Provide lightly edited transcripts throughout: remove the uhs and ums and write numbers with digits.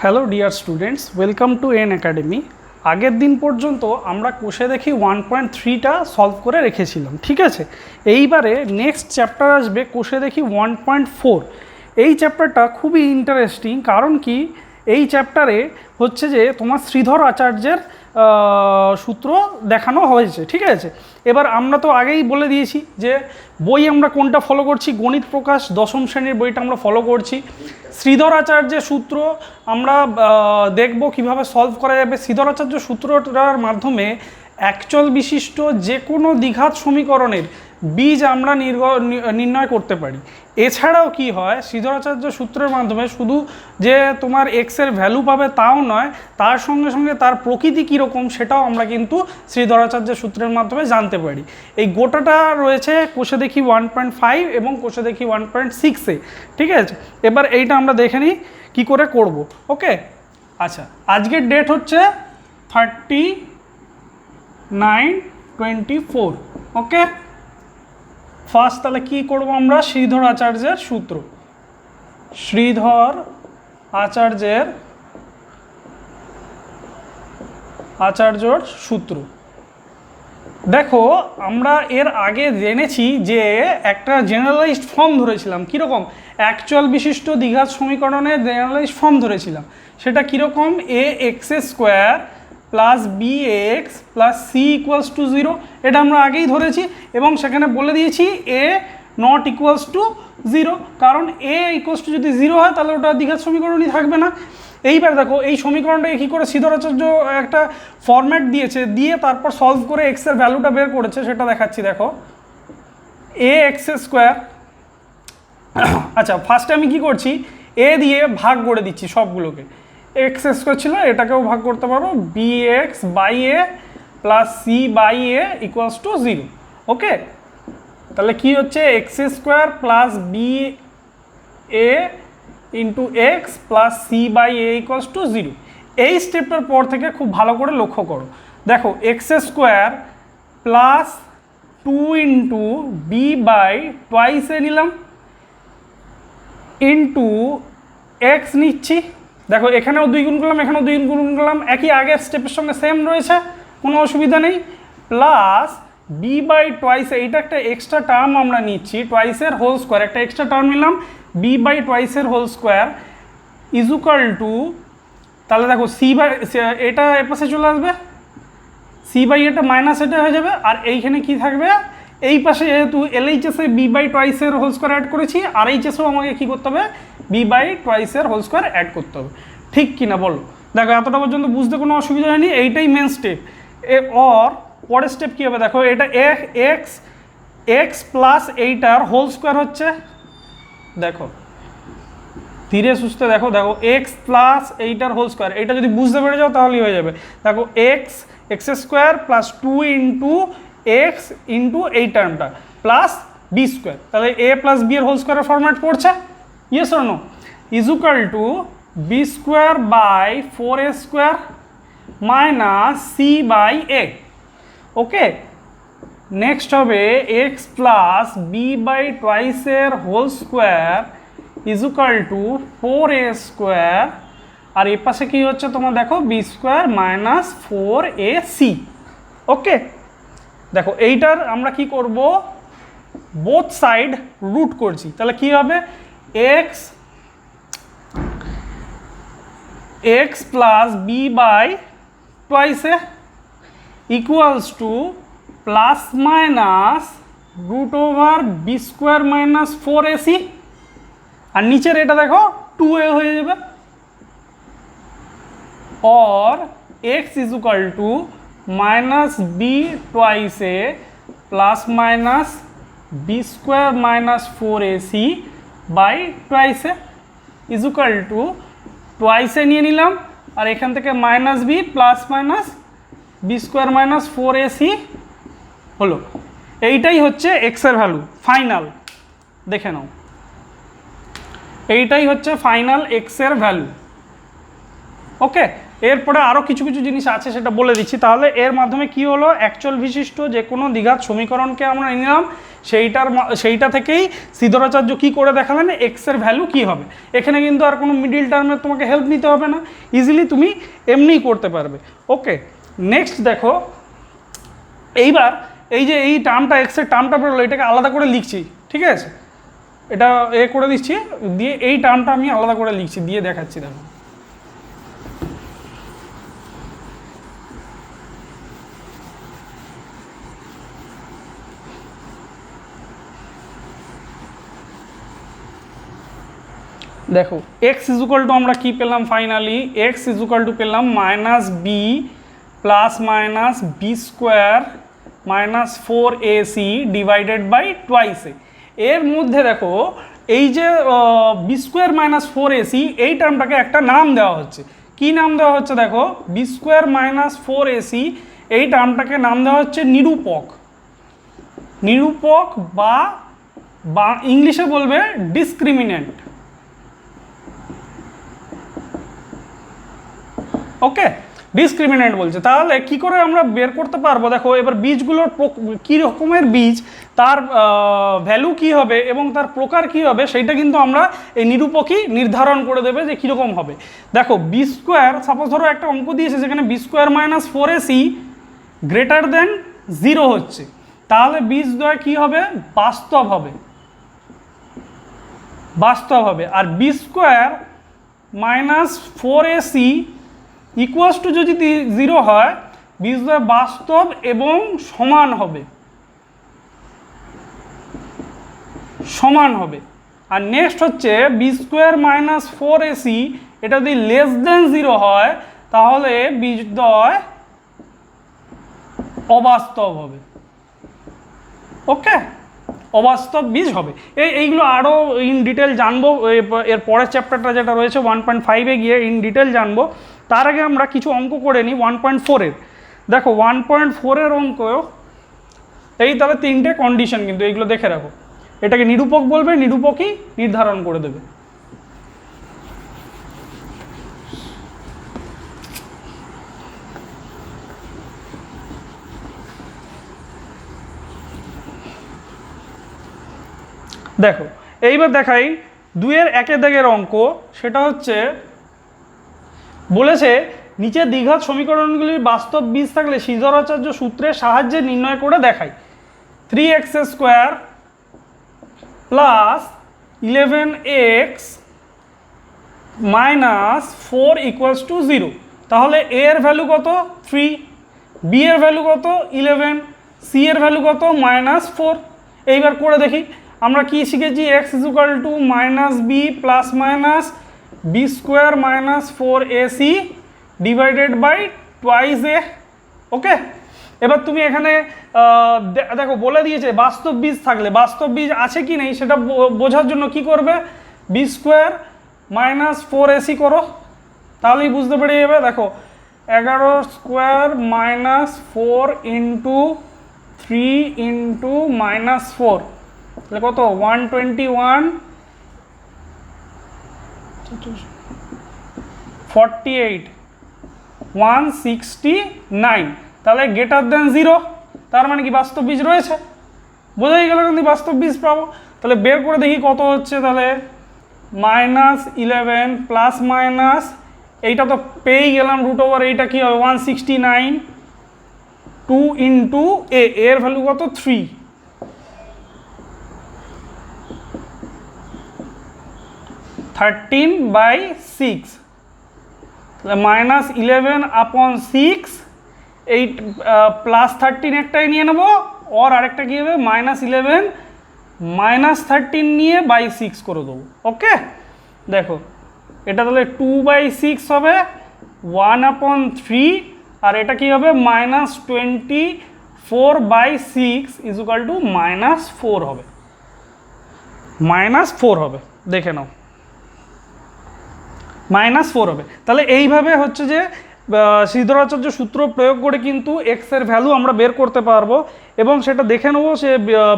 Hello dear students, welcome to N academy. আগের দিন পর্যন্ত আমরা কোষে দেখি 1.3টা সলভ করে রেখেছিলাম, ঠিক আছে। এইবারে নেক্সট চ্যাপ্টার আসবে কোষে দেখি 1.4। এই চ্যাপ্টারটা খুবই ইন্টারেস্টিং, কারণ কি এই চ্যাপ্টারে হচ্ছে যে তোমার শ্রীধর আচার্যের সূত্র দেখানো হয়েছে, ঠিক আছে। এবার আমরা তো আগেই বলে দিয়েছি যে বই আমরা কোনটা ফলো করছি, গণিত প্রকাশ দশম শ্রেণীর বইটা আমরা ফলো করছি। শ্রীধর আচার্যের সূত্র আমরা দেখব কিভাবে সলভ করা যাবে। শ্রীধর আচার্য সূত্রটার মাধ্যমে একচল বিশিষ্ট যে কোনো দ্বিঘাত সমীকরণের বীজ আমরা নির্ণয় করতে পারি। এছাড়াও কি হয়, শ্রীধরাচার্য সূত্রের মাধ্যমে শুধু যে তোমার এক্সের ভ্যালু পাবে তাও নয়, তার সঙ্গে সঙ্গে তার প্রকৃতি কীরকম সেটাও আমরা কিন্তু শ্রীধরাচার্য সূত্রের মাধ্যমে জানতে পারি। এই গোটাটা রয়েছে কোষে দেখি 1.5 এবং কোষে দেখি 1.6-এ, ঠিক আছে। এবার এইটা আমরা দেখে নিই কী করে করব। ওকে, আচ্ছা, আজকের ডেট হচ্ছে 39/24। ওকে, ফার্স্ট তাহলে কি করব আমরা, শ্রীধর আচার্যের সূত্র। শ্রীধর আচার্যর সূত্র। দেখো, আমরা এর আগে জেনেছি যে একটা জেনারেলাইজড ফর্ম ধরেছিলাম। কীরকম? অ্যাকচুয়াল বিশিষ্ট দ্বিঘাত সমীকরণের জেনারেলাইজড ফর্ম ধরেছিলাম। সেটা কীরকম? ax² plus bx plus c equals to 0। এটা আমরা আগেই ধরেছি এবং সেখানে বলে দিয়েছি a নট ইকুয়ালস টু 0, কারণ a ইকুয়ালস টু যদি 0 হয় তাহলে ওটা দ্বিঘাত সমীকরণই থাকবে না। এইবার দেখো এই সমীকরণটাকে কী করে শ্রীধরাচার্য একটা ফরম্যাট দিয়েছে, দিয়ে তারপর সলভ করে এক্সের ভ্যালুটা বের করেছে, সেটা দেখাচ্ছি। দেখো, ax²। আচ্ছা, ফার্স্টে আমি কি করছি, a দিয়ে ভাগ করে দিচ্ছি সবগুলোকে। x² ছিল, এটাকেও ভাগ করতে পারবো, bx/a plus c/a equals to 0। ওকে, তাহলে কি হচ্ছে, x² plus ba into x plus c/a equals to 0। এই স্টেপটার পর থেকে খুব ভালো করে লক্ষ্য করো। দেখো, x² প্লাস 2 ইন্টু b/2a নিলাম ইন্টু এক্স নিচ্ছি। দেখো, এখানেও 2 গুণ করলাম, এখানেও 2 গুণ করলাম, একই আগের স্টেপের সঙ্গে সেম রয়েছে, কোনো অসুবিধা নেই। প্লাস b/2a, এইটা একটা এক্সট্রা টার্ম আমরা নিচ্ছি, টুয়াইসের হোল স্কোয়ার, একটা এক্সট্রা টার্ম নিলাম, b/2 whole square is equal to, তাহলে দেখো এটা এর পাশে চলে আসবে, c/এটা মাইনাস এটা হয়ে যাবে, আর এইখানে কি থাকবে, এই পাশে যেহেতু LHS-এ b/2 হোল স্কোয়ার অ্যাড করেছি, আর এইচএসও আমাকে কী করতে হবে, b/2 হোল স্কোয়ার অ্যাড করতে হবে। ঠিক কিনা বলো? দেখো, এতটা পর্যন্ত বুঝতে কোনো অসুবিধা হয়নি, এইটাই মেন স্টেপ। পরের স্টেপ কী হবে, দেখো, এটা এক্স প্লাস এইটার হোল স্কোয়ার হচ্ছে, দেখো ধীরে সুস্থে দেখো, এক্স প্লাস এইটার হোল স্কোয়ার, এইটা যদি বুঝতে পেরে যাও তাহলেই হয়ে যাবে। দেখো, x² plus 2 into x into এই টার্মটা প্লাস b², তাহলে a প্লাস b এর হোল স্কোয়ারের ফরম্যাট পড়ছে, yes or no, is equal to b²/4a² minus c/a। Okay, next হবে x plus b/2 whole square is equal to 4a², আর এ পাশে কী হচ্ছে তোমার, দেখো b² মাইনাস 4ac। ওকে, দেখো এইটার আমরা কি করব, বোথ সাইড রুট করছি, তাহলে কি হবে, x plus b/2 equals to plus minus √b² minus 4ac, আর নিচের এটা দেখো 2a হয়ে যাবে, और x is equal to minus b/2 plus minus b² minus 4ac/2 is equal to 2a নিয়ে নিলাম, আর এখান থেকে minus b plus minus b² minus 4ac হলো। এইটাই হচ্ছে এক্সের ভ্যালু ফাইনাল, দেখে নাও, এইটাই হচ্ছে ফাইনাল এক্সের ভ্যালু। ওকে, এরপরে আরও কিছু কিছু জিনিস আছে সেটা বলে দিচ্ছি। তাহলে এর মাধ্যমে কি হলো, অ্যাকচুয়াল বিশিষ্ট যে কোনো দ্বিঘাত সমীকরণকে আমরা নিলাম, সেইটা থেকেই শ্রীধরাচার্য কী করে দেখালেন এক্সের ভ্যালু কী হবে। এখানে কিন্তু আর কোনো মিডিল টার্মের তোমাকে হেল্প নিতে হবে না, ইজিলি তুমি এমনিই করতে পারবে। ওকে, নেক্সট দেখো, এইবার এই যে এই টার্মটা এক্সের টার্মটা বেরোলো, এটাকে আলাদা করে লিখছি, ঠিক আছে, এটা করে দিচ্ছি, দিয়ে এই টার্মটা আমি আলাদা করে লিখছি, দিয়ে দেখাচ্ছি। দেখো দেখো এক্স ইজুকাল টু আমরা কি পেলাম ফাইনালি, এক্স ইজুকাল টু পেলাম minus b plus minus B square minus 4ac divided by twice a. এর মধ্যে দেখো এই যে বি স্কোয়ার মাইনাস 4ac এই টার্মটাকে একটা নাম দেওয়া হচ্ছে। কি নাম দেওয়া হচ্ছে দেখো, বি স্কোয়ার মাইনাস 4ac এই টার্মটাকে নাম দেওয়া হচ্ছে নিরূপক। নিরূপক বা ইংলিশে বলবে ডিসক্রিমিনেন্ট। ওকে, ডিসক্রিমিনেন্ট বলছে। তাহলে কি করে আমরা বের করতে পারবো, দেখো এবার বীজগুলোর কী রকমের বীজ, তার ভ্যালু কি হবে এবং তার প্রকার কি হবে, সেইটা কিন্তু আমরা এই নিরূপকই নির্ধারণ করে দেবে যে কীরকম হবে। দেখো বি স্কোয়ার, সাপোজ ধরো একটা অঙ্ক দিয়েছে যেখানে B square minus 4ac greater than 0 হচ্ছে, তাহলে বীজদ্বয় কী হবে, বাস্তব হবে, বাস্তব হবে। আর b square minus 4ac equals to যদি 0 হয়, বীজদ্বয় বাস্তব এবং সমান হবে, সমান হবে। আর নেক্সট হচ্ছে বি স্কোয়ার মাইনাস 4ac এটা যদি লেস দেন 0 হয়, তাহলে বীজদ্বয় অবাস্তব হবে। ওকে, অবাস্তব বীজ হবে। এইগুলো আরও ইন ডিটেল জানবো এর পরের চ্যাপ্টারটা যেটা রয়েছে 1.5-এ গিয়ে ইন ডিটেল জানবো। তার আগে আমরা কিছু অঙ্ক করে নিই 1.4-এর। দেখো 1.4-এর অঙ্ক এই, তাহলে 3টে কন্ডিশন কিন্তু এইগুলো দেখে রাখো। এটাকে নিরূপক বলবে, নিরূপকই নির্ধারণ করে দেবে। দেখো এইবার দেখাই 2-এর 1 দাগের অঙ্ক। সেটা হচ্ছে বলেছে নিচে দ্বিঘাত সমীকরণগুলির বাস্তব বীজ থাকলে শ্রীধরাচার্য সূত্রের সাহায্যে নির্ণয় করে দেখাই। 3x square plus 11x minus 4 equals to 0। তাহলে a এর ভ্যালু কত, 3, b এর ভ্যালু কত, 11, c এর ভ্যালু কত, -4। এইবার করে দেখি আমরা কি শিখেছি, x equal to minus b plus minus B square minus 4ac divided by twice a. Okay, এবার তুমি এখানে দেখো বলে দিয়েছে বাস্তব বীজ থাকলে, বাস্তব বীজ আছে কি নেই সেটা বোঝার জন্য কি করবে, বি স্কোয়ার মাইনাস 4ac করো, তাহলেই বুঝতে পেরে যাবে। দেখো 11 square minus 4 into 3 into minus 4, তাহলে কত, 121, 48, 169। তাহলে গ্রেটার দেন 0, তার মানে কি বাস্তব বীজ রয়েছে, বোঝাই গেল কিন্তু বাস্তব বীজ পাবো। তাহলে বের করে দেখি কত হচ্ছে, তাহলে -11 প্লাস মাইনাস এইটা তো পেয়েই গেলাম √, এইটা কি হবে 169, 2 ইন্টু এর ভ্যালু কত, 3, 13/6, -11/6, 8 প্লাস 13 একটাই নিয়ে নেবো, আর আরেকটা কী হবে -11 -13 নিয়ে /6 করে দেবো। ওকে, দেখো এটা তাহলে 2/6 হবে, 1/3, আর এটা কি হবে -24/6 ইজুকাল টু -4 হবে, -4 হবে, দেখে নাও -4 হবে। তাহলে এইভাবে হচ্ছে যে শ্রীধরাচার্য সূত্র প্রয়োগ করে কিন্তু এক্সের ভ্যালু আমরা বের করতে পারবো, এবং সেটা দেখে নেবো সে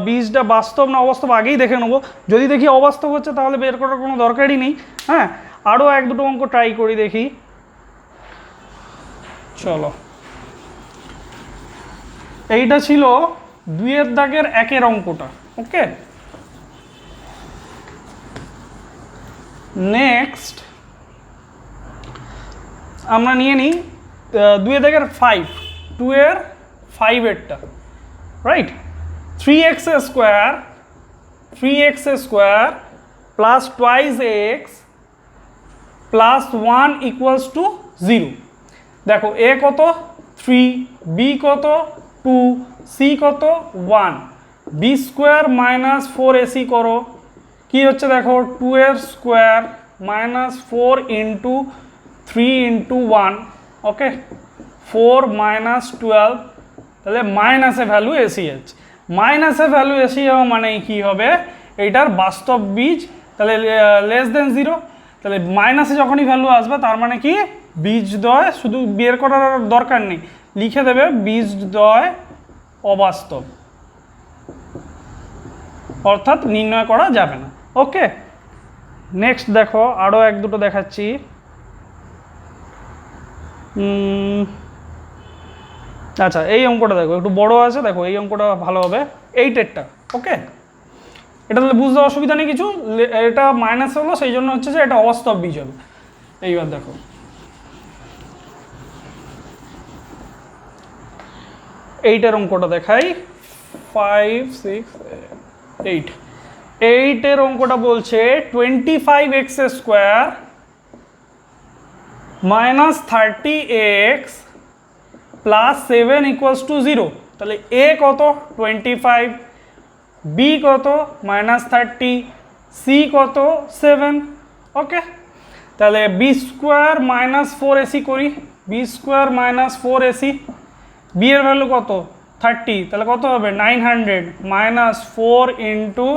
বীজটা বাস্তব না অবাস্তব আগেই দেখে নেবো। যদি দেখি অবাস্তব হচ্ছে তাহলে বের করার কোনো দরকারই নেই। হ্যাঁ, আরও 1-2 অঙ্ক ট্রাই করি দেখি। চলো, এইটা ছিল 2-এর দাগের 1-এর অঙ্কটা। ওকে, নেক্সট আমরা নিয়ে নিই 2-এর দাগের 5, 2-এর 5-এরটা, right. 3x square plus twice x plus 1 equals to 0। দেখো এ কত 3, বি কত 2, সি কত 1, বি স্কোয়ার মাইনাস 4ac করো, কি হচ্ছে দেখো 2 স্কোয়ার মাইনাস 4 ইন্টু 3 ইন্টু 1, ওকে 4 মাইনাস 12, তাহলে মাইনাসে ভ্যালু এসি যাচ্ছে। মাইনাসে ভ্যালু এসি যাওয়া মানে কি হবে, এইটার বাস্তব বীজ, তাহলে লেস দেন 0, তাহলে মাইনাসে যখনই ভ্যালু আসবে তার মানে কি বীজদ্বয়, শুধু বের করার দরকার নেই, লিখে দেবে বীজদ্বয় অবাস্তব, অর্থাৎ নির্ণয় করা যাবে না। ওকে, নেক্সট দেখো আরও 1-2 দেখাচ্ছি। আচ্ছা, এই অঙ্কটা দেখো একটু বড় আছে, দেখো এই অঙ্কটা ভালো হবে, 8-এরটা। ওকে, এটা তাহলে বুঝতে অসুবিধা নেই কিছু, এটা মাইনাস হলো সেই জন্য হচ্ছে যে এটা অবাস্তব বীজ হবে। এইবার দেখো 8-এর অঙ্কটা দেখাই, 5, 6, 8। 8-এর অঙ্কটা বলছে 25x square minus 30x plus 7 equals to 0। তাহলে এ কত 25, বি কত মাইনাস 30, সি কত 7। ওকে, তাহলে বি স্কোয়ার মাইনাস 4ac করি, B square minus 4ac, B এর ভ্যালু কত 30, তাহলে কত হবে 900 মাইনাস 4 ইন্টু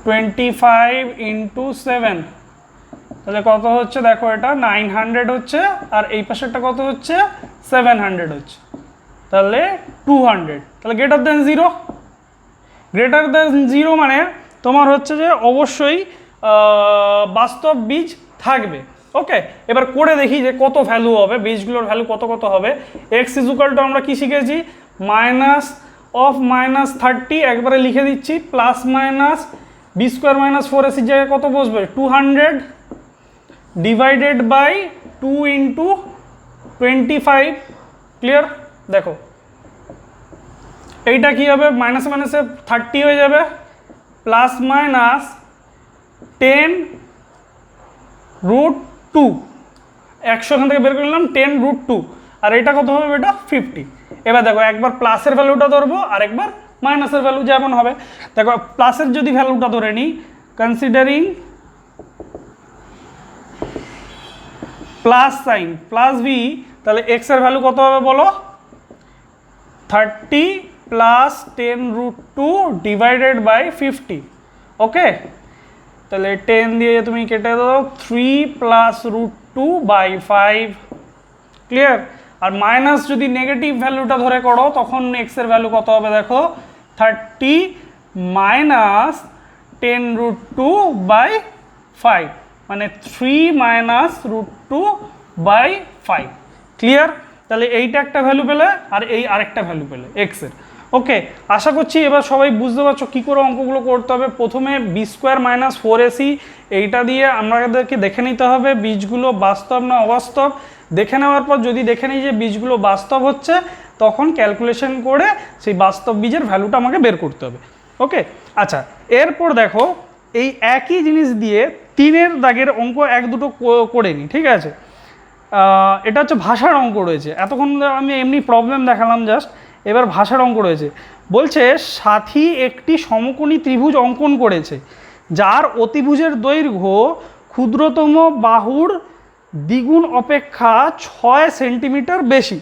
25 ইন্টু 7, তাহলে কত হচ্ছে দেখো এটা 900 হচ্ছে, আর এই পাশেরটা কত হচ্ছে 700 হচ্ছে, তাহলে 200। তাহলে গ্রেটার দেন 0, গ্রেটার দেন 0 মানে তোমার হচ্ছে যে অবশ্যই বাস্তব বীজ থাকবে। ওকে, এবার করে দেখি যে কত ভ্যালু হবে, বীজগুলোর ভ্যালু কত কত হবে। এক্স ইজুকাল টু আমরা কি শিখেছি, মাইনাস অফ মাইনাস 30 একবারে লিখে দিচ্ছি, plus minus B square minus 4ac জায়গায় কত বসবে 200 ডিভাইডেড বাই 2 ইন্টু 25। ক্লিয়ার, দেখো এইটা কি হবে, মাইনাসে মাইনাসে 30 হয়ে যাবে, প্লাস মাইনাস 10 রুট 2, 100 এখান থেকে বের করে নিলাম 10 রুট 2, আর এটা কত হবে এটা 50। এবার দেখো একবার প্লাসের ভ্যালুটা ধরবো আর একবার মাইনাসের ভ্যালু যেমন হবে। দেখো প্লাসের যদি ভ্যালুটা ধরে নিই, considering plus sign plus V, তাহলে এক্স এর ভ্যালু কত হবে বলো 30 plus 10 root 2 divided by 50। Okay, তাহলে 10 দিয়ে তুমি কেটে দাও 3 প্লাস রুট 2 বাই 5। ক্লিয়ার, আর মাইনাস যদি নেগেটিভ ভ্যালুটা ধরে করো তখন এক্স এর ভ্যালু কত হবে দেখো 30 মাইনাস 10 রুট 2 বাই 5, মানে 3 মাইনাস রুট 2 বাই 5। ক্লিয়ার, তাহলে এইটা একটা ভ্যালু পেলে আর এই আরেকটা ভ্যালু পেলে এক্স এর। ওকে, আশা করছি এবার সবাই বুঝতে পারছো কী করে অঙ্কগুলো করতে হবে। প্রথমে বি স্কোয়ার মাইনাস 4ac এইটা দিয়ে আমাদেরকে দেখে নিতে হবে বীজগুলো বাস্তব না অবাস্তব। দেখে নেওয়ার পর যদি দেখে নিই যে বীজগুলো বাস্তব হচ্ছে, তখন ক্যালকুলেশন করে সেই বাস্তব বীজের ভ্যালুটা আমাকে বের করতে হবে। ওকে, আচ্ছা এরপর দেখো এই একই জিনিস দিয়ে 3-এর দাগের অঙ্ক 1-2 করে নিই, ঠিক আছে। এটা হচ্ছে ভাষার অঙ্ক রয়েছে, এতক্ষণ আমি এমনি প্রবলেম দেখালাম জাস্ট, এবার ভাষার অঙ্ক রয়েছে। বলছে সাথী একটি সমকোণী ত্রিভুজ অঙ্কন করেছে যার অতিভুজের দৈর্ঘ্য ক্ষুদ্রতম বাহুর দ্বিগুণ অপেক্ষা 6 সেন্টিমিটার বেশি।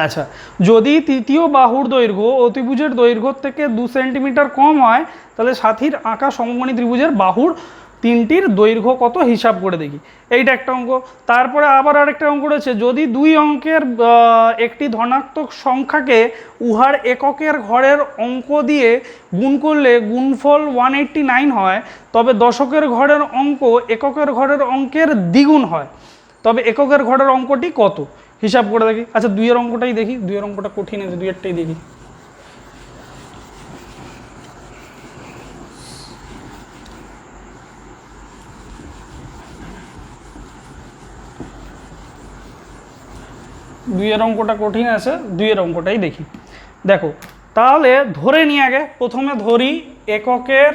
আচ্ছা, যদি তৃতীয় বাহুর দৈর্ঘ্য অতিভুজের দৈর্ঘ্য থেকে 2 সেন্টিমিটার কম হয়, তাহলে সাথীর আঁকা সমকোণী ত্রিভুজের বাহুর 3টির দৈর্ঘ্য কত হিসাব করে দেখি। এইটা একটা অঙ্ক। তারপরে আবার আরেকটা অঙ্ক রয়েছে, যদি 2 অঙ্কের একটি ধনাত্মক সংখ্যাকে উহার এককের ঘরের অঙ্ক দিয়ে গুণ করলে গুণফল 189 হয়, তবে দশকের ঘরের অঙ্ক এককের ঘরের অঙ্কের দ্বিগুণ হয়। তবে এককের ঘরের অঙ্কটি কত হিসাব করে দেখি। আচ্ছা 2-এর অঙ্কটাই দেখি, 2-এর অঙ্কটা কঠিন আছে, 2-এরটাই দেখি। দুইয়ের অঙ্কটা কঠিন আছে, 2-এর অঙ্কটাই দেখি। দেখো তাহলে ধরে নিই আগে, প্রথমে ধরি এককের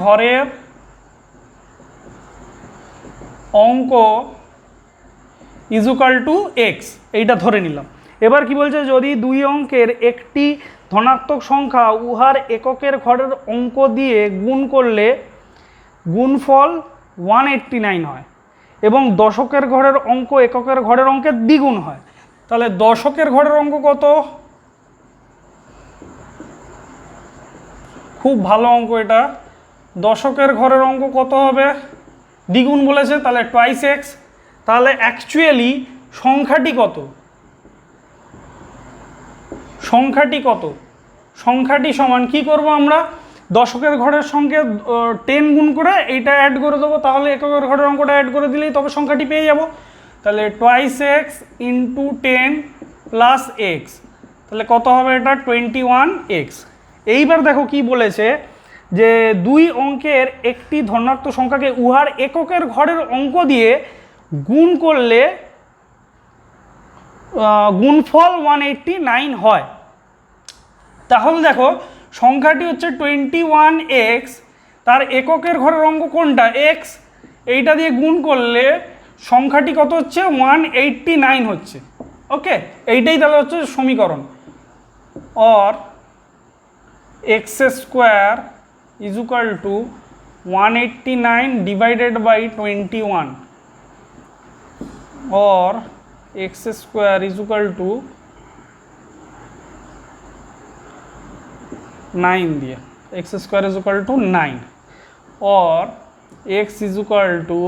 ঘরের অঙ্ক ইজুকাল টু এক্স, এইটা ধরে নিলাম। এবার কি বলছে, যদি দুই অঙ্কের একটি ধনাত্মক সংখ্যা উহার এককের ঘরের অঙ্ক দিয়ে গুণ করলে গুণফল 189 হয় এবং দশকের ঘরের অঙ্ক এককের ঘরের অঙ্কের দ্বিগুণ হয়। তাহলে দশকের ঘরের অঙ্ক কত? খুব ভালো অঙ্ক এটা। দশকের ঘরের অঙ্ক কত হবে? দ্বিগুণ বলেছে, তাহলে টুয়াইস এক্স। তাহলে অ্যাকচুয়ালি সংখ্যাটি কত? সংখ্যাটি সমান কি করব আমরা? দশকের ঘরের সঙ্গে 10 গুণ করে এইটা অ্যাড করে দেবো, তাহলে এককের ঘরের অঙ্কটা অ্যাড করে দিলেই তবে সংখ্যাটি পেয়ে যাব। তাহলে twice x into 10 plus x, তাহলে কত হবে এটা? 21x। এইবার দেখো কি বলেছে, যে দুই অঙ্কের একটি ধনাত্মক সংখ্যাকে উহার এককের ঘরের অঙ্ক দিয়ে গুণ করলে গুণফল 189 হয়। তাহলে দেখো সংখ্যাটি হচ্ছে 21x, তার এককের ঘরের অঙ্ক কোনটা? x, এইটা দিয়ে গুণ করলে সংখ্যাটি কত হচ্ছে? 189 হচ্ছে। ওকে, এইটাই তাহলে হচ্ছে সমীকরণ। Or X square is equal to 189 divided by 21, or x square is equal to 9 দিয়ে, x square is equal to 9, or x is equal to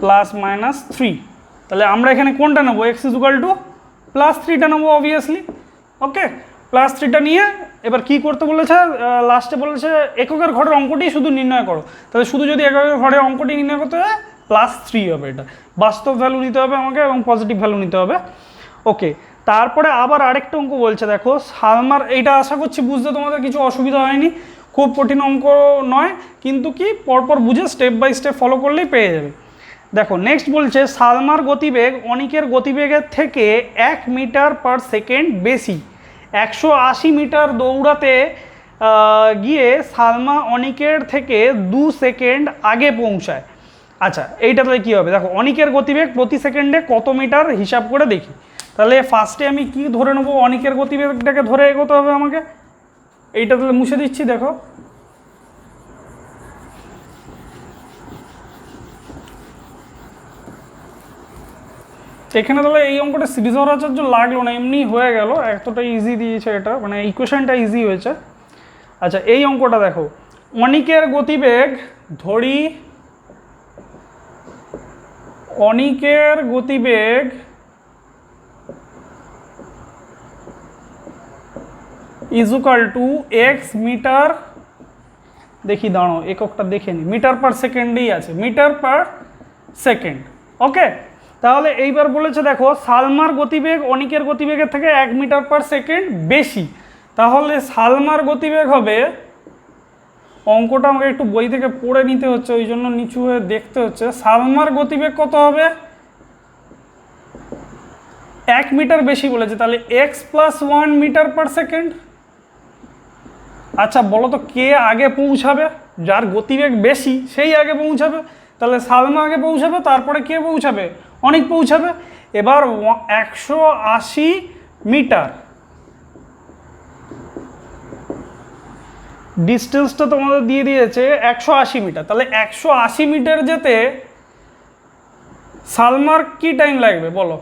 plus minus 3। তাহলে আমরা এখানে কোনটা নেবো? x is equal to plus 3টা নেবো obviously. ওকে, plus 3টা নিয়ে এবার কি করতে বলেছে? লাস্টে বলেছে এককের ঘরের অঙ্কটি শুধু নির্ণয় করো। তাহলে শুধু যদি এককের ঘরের অঙ্কটি নির্ণয় করতে হয় +3 হবে। এটা বাস্তব ভ্যালু নিতে হবে আমাকে এবং পজিটিভ ভ্যালু নিতে হবে। ওকে, তারপরে আবার আরেকটা অঙ্ক বলছে, দেখো সালমার, এইটা আশা করছি বুঝতে তোমাদের কিছু অসুবিধা হয়নি, খুব কঠিন অঙ্ক নয়, কিন্তু কি পরপর বুঝে স্টেপ বাই স্টেপ ফলো করলেই পেয়ে যাবে। দেখো নেক্সট বলছে, সালমার গতিবেগ অনিকের গতিবেগের থেকে 1 মিটার পার সেকেন্ড বেশি। 180 মিটার দৌড়াতে গিয়ে সালমা অনিকের থেকে 2 সেকেন্ড আগে পৌঁছায়। আচ্ছা এইটা তাহলে কী হবে? দেখো অনিকের গতিবেগ প্রতি সেকেন্ডে কত মিটার হিসাব করে দেখি। তাহলে ফার্স্টে আমি কি ধরে নেবো? অনিকের গতিবেগটাকে ধরে এগোতে হবে আমাকে। এইটা তাহলে মুছে দিচ্ছি। দেখো এখানে তাহলে এই অঙ্কটা সিরিজর আচার্য লাগলো না, এমনি হয়ে গেল, এতটা ইজি দিয়েছে এটা, মানে ইকুয়েশনটা ইজি হয়েছে। আচ্ছা এই অঙ্কটা দেখো, অনিকের গতিবেগ ধরি, অনিকের গতিবেগ is equal to X metre, দেখি দাঁড়ো এককটা দেখে নি, মিটার পার সেকেন্ডেই আছে, মিটার পার সেকেন্ড। ওকে, তাহলে এইবার বলেছে দেখো সালমার গতিবেগ অনিকের গতিবেগের থেকে 1 মিটার পার সেকেন্ড বেশি। তাহলে সালমার গতিবেগ হবে, অঙ্কটা আমাকে একটু বই থেকে পড়ে নিতে হচ্ছে, ওই জন্য নিচু হয়ে দেখতে হচ্ছে। সালমার গতিবেগ কত হবে? 1 মিটার বেশি বলেছে, তাহলে X plus 1 metre per second. আচ্ছা বলো তো কে আগে পৌঁছাবে? যার গতিবেগ বেশি সেই আগে পৌঁছাবে। তাহলে সালমা আগে পৌঁছাবে, তারপরে কে পৌঁছাবে? অনিক পৌঁছাবে। এবার 180 মিটার ডিস্টেন্সটা তোমাদের দিয়ে দিয়েছে 180 মিটার। তাহলে 180 মিটার যেতে সালমার কি টাইম লাগবে বলো?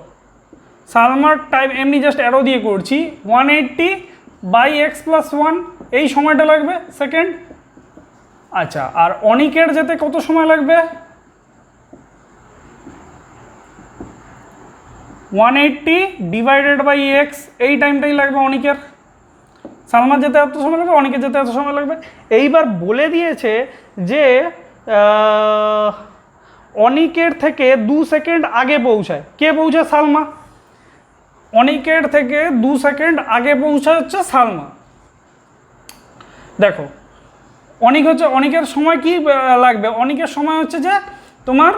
সালমার টাইম এমনি জাস্ট অ্যারো দিয়ে করছি, 180 বাই এক্স প্লাস 1, এই সময়টা লাগবে সেকেন্ড। আচ্ছা আর অনিকের যেতে কত সময় লাগবে? 180 ডিভাইডেড বাই এক্স, এই টাইমটাই লাগবে অনিকের। সালমার যেতে এত সময় লাগবে, অনিকের যেতে এত সময় লাগবে। এইবার বলে দিয়েছে যে অনিকের থেকে 2 সেকেন্ড আগে পৌঁছায়, কে পৌঁছায়? সালমা। অনিকের থেকে 2 সেকেন্ড আগে পৌঁছায় হচ্ছে সালমা। দেখো অনিকের সময় কি লাগবে? অনিকের সময় হচ্ছে যে তোমার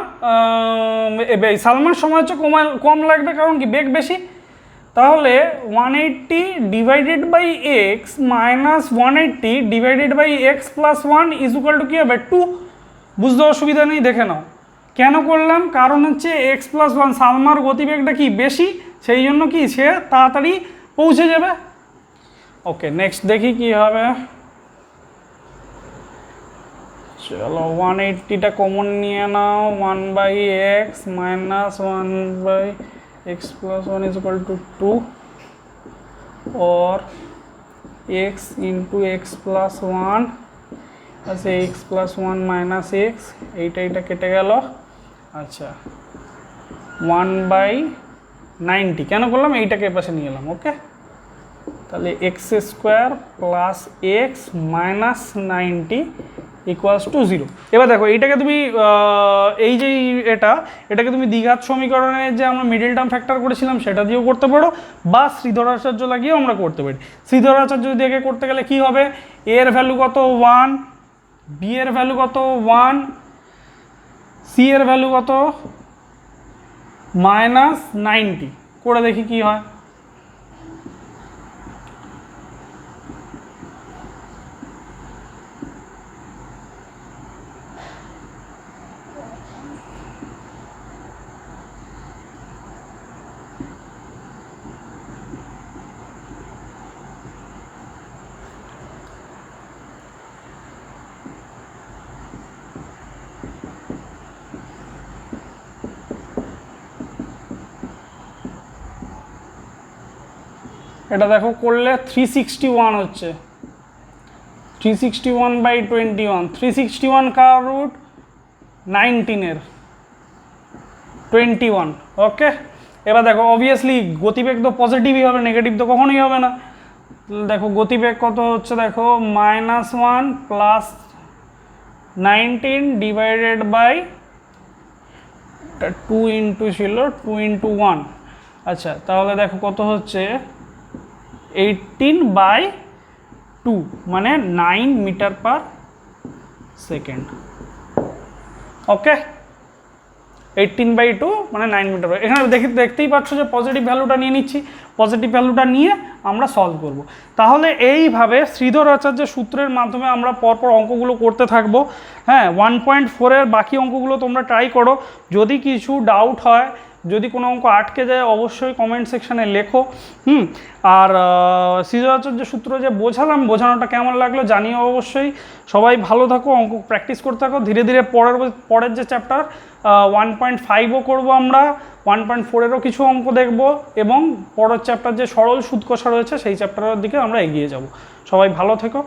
সালমার সময় হচ্ছে কম লাগবে, কারণ কি বেগ বেশি। তাহলে 180 divided by x minus 180 divided by x plus 1 is equal to কী হবে? 2। বুঝতে অসুবিধা নেই, দেখে নাও। কেন করলাম? কারণ হচ্ছে এক্স প্লাস 1, সালমার গতিবেগটা কি বেশি, সেই জন্য কি সে তাড়াতাড়ি পৌঁছে যাবে। ওকে, নেক্সট দেখি কি হবে। চলো 180টা কমন নিয়ে নাও, 1 by x minus 1 by x plus 1 is equal to 2 और x इंटू एक्स प्लस 1 আছে এক্স প্লাস 1 মাইনাস এক্স, এইটা কেটে গেল। আচ্ছা 1 বাই 90 কেন করলাম? এইটাকে পাশে নিয়ে এলাম। ওকে, তাহলে x square plus x minus 90 equals to 0। এবার দেখো এইটাকে তুমি এই যে এটাকে তুমি দ্বিঘাত সমীকরণের যে আমরা মিডল টার্ম ফ্যাক্টর করেছিলাম সেটা দিয়েও করতে পারো, বা শ্রীধরাচার্য লাগিয়েও আমরা করতে পারি। শ্রীধরাচার্য দিয়ে করতে গেলে কি হবে? এ এর ভ্যালু কত? 1, বি এর ভ্যালু কত? 1, সি এর ভ্যালু কত? মাইনাস 90। করে দেখি কি হয়। এটা দেখো করলে 361 হচ্ছে, 361 বাই 21। 361 car root? 19 এর 21। ওকে, এবার দেখো অবভিয়াসলি গতিবেগ তো পজিটিভই হবে, নেগেটিভ তো কখনোই হবে না। দেখো গতিবেগ কত হচ্ছে? দেখো -1 প্লাস 19 ডিভাইডেড বাই 2 ইন্টু ছিল 2 ইন্টু 1। আচ্ছা তাহলে দেখো কত হচ্ছে? 18 বাই 2 মানে 9 metre per second. Okay, 18 by 2 মানে 9 মিটার পার। এখানে দেখতেই পাচ্ছ যে পজিটিভ ভ্যালুটা নিয়ে নিচ্ছি, পজিটিভ ভ্যালুটা নিয়ে আমরা সলভ করব। তাহলে এইভাবে শ্রীধরাচার্যের সূত্রের মাধ্যমে আমরা পরপর অঙ্কগুলো করতে থাকবো। হ্যাঁ, 1.4-এর বাকি অঙ্কগুলো তোমরা ট্রাই করো। যদি কিছু ডাউট হয়, যদি কোনো অঙ্ক আটকে যায়, অবশ্যই কমেন্ট সেকশানে লেখো। আর শ্রীধরাচার্যের সূত্র যে বোঝানোটা কেমন লাগলো জানিও অবশ্যই। সবাই ভালো থাকো, অঙ্ক প্র্যাকটিস করতে থাকো। ধীরে ধীরে পরের যে চ্যাপ্টার 1.5ও করবো আমরা, 1.4-এরও কিছু অঙ্ক দেখব, এবং পরের চ্যাপ্টার যে সরল সুদ কষা রয়েছে সেই চ্যাপ্টারের দিকে আমরা এগিয়ে যাব। সবাই ভালো থেকো।